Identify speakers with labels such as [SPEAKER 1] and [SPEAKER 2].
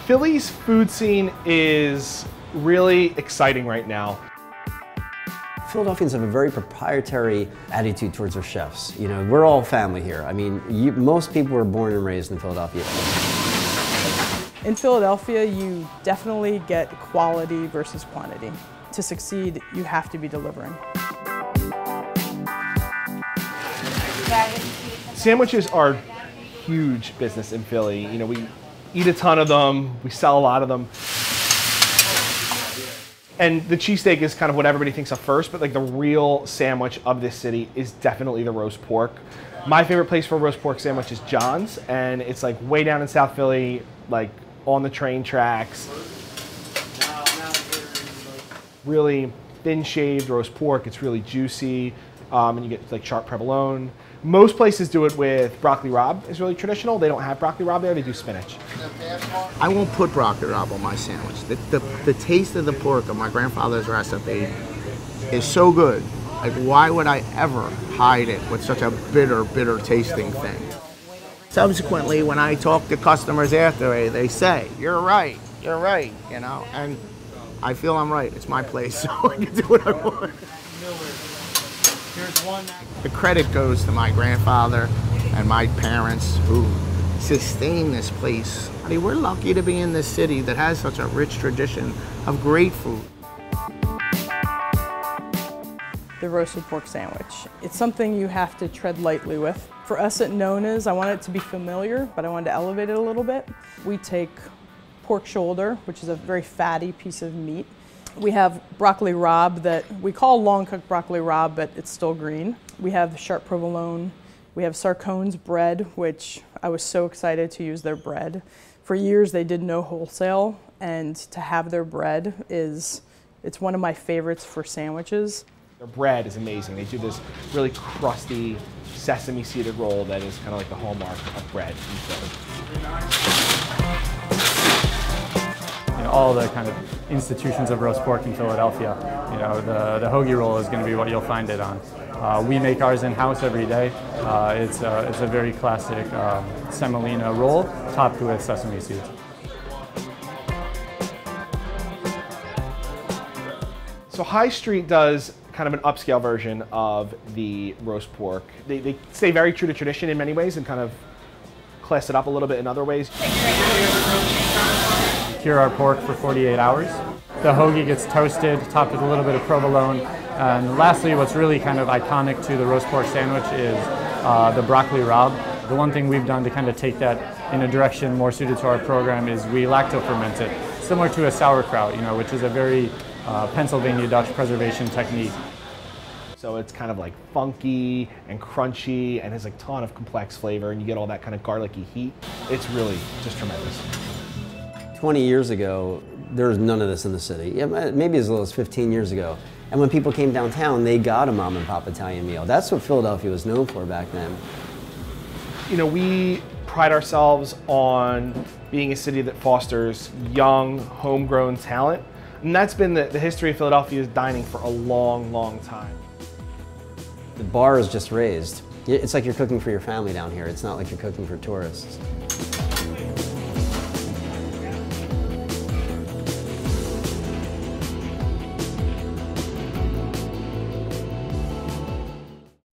[SPEAKER 1] Philly's food scene is really exciting right now.
[SPEAKER 2] Philadelphians have a very proprietary attitude towards their chefs. You know, we're all family here. I mean, most people were born and raised in Philadelphia.
[SPEAKER 3] In Philadelphia, you definitely get quality versus quantity. To succeed, you have to be delivering.
[SPEAKER 1] Sandwiches are huge business in Philly. You know, we eat a ton of them, we sell a lot of them. And the cheesesteak is kind of what everybody thinks of first, but like the real sandwich of this city is definitely the roast pork. My favorite place for a roast pork sandwich is John's, and it's like way down in South Philly, like on the train tracks. Really thin shaved roast pork, it's really juicy, and you get like sharp provolone. Most places do it with broccoli rabe, is really traditional. They don't have broccoli rabe there, they do spinach.
[SPEAKER 4] I won't put broccoli rabe on my sandwich. The taste of the pork of my grandfather's recipe is so good. Like, why would I ever hide it with such a bitter, bitter tasting thing? Subsequently, when I talk to customers after, they say, you're right, you know, and I feel I'm right. It's my place, so I can do what I want. The credit goes to my grandfather and my parents who sustained this place. I mean, we're lucky to be in this city that has such a rich tradition of great food.
[SPEAKER 3] The roasted pork sandwich. It's something you have to tread lightly with. For us at Nona's, I want it to be familiar, but I wanted to elevate it a little bit. We take pork shoulder, which is a very fatty piece of meat. We have broccoli rabe that we call long cooked broccoli rabe, but it's still green. We have sharp provolone. We have Sarcone's bread, which I was so excited to use their bread. For years they did no wholesale, and to have their bread it's one of my favorites for sandwiches.
[SPEAKER 1] Their bread is amazing. They do this really crusty sesame seeded roll that is kind of like the hallmark of bread in Philly.
[SPEAKER 5] You know, all the kind of institutions of roast pork in Philadelphia, you know, the hoagie roll is going to be what you'll find it on. We make ours in-house every day. It's a very classic semolina roll topped with sesame seeds.
[SPEAKER 1] So High Street does kind of an upscale version of the roast pork. They stay very true to tradition in many ways and kind of class it up a little bit in other ways.
[SPEAKER 5] Cure our pork for 48 hours. The hoagie gets toasted, topped with a little bit of provolone. And lastly, what's really kind of iconic to the roast pork sandwich is the broccoli rabe. The one thing we've done to kind of take that in a direction more suited to our program is we lacto ferment it, similar to a sauerkraut, you know, which is a very Pennsylvania Dutch preservation technique.
[SPEAKER 1] So it's kind of like funky and crunchy and has a ton of complex flavor, and you get all that kind of garlicky heat. It's really just tremendous.
[SPEAKER 2] 20 years ago, there was none of this in the city. Yeah, maybe as little as 15 years ago. And when people came downtown, they got a mom and pop Italian meal. That's what Philadelphia was known for back then.
[SPEAKER 1] You know, we pride ourselves on being a city that fosters young, homegrown talent. And that's been the history of Philadelphia's dining for a long, long time.
[SPEAKER 2] The bar is just raised. It's like you're cooking for your family down here. It's not like you're cooking for tourists.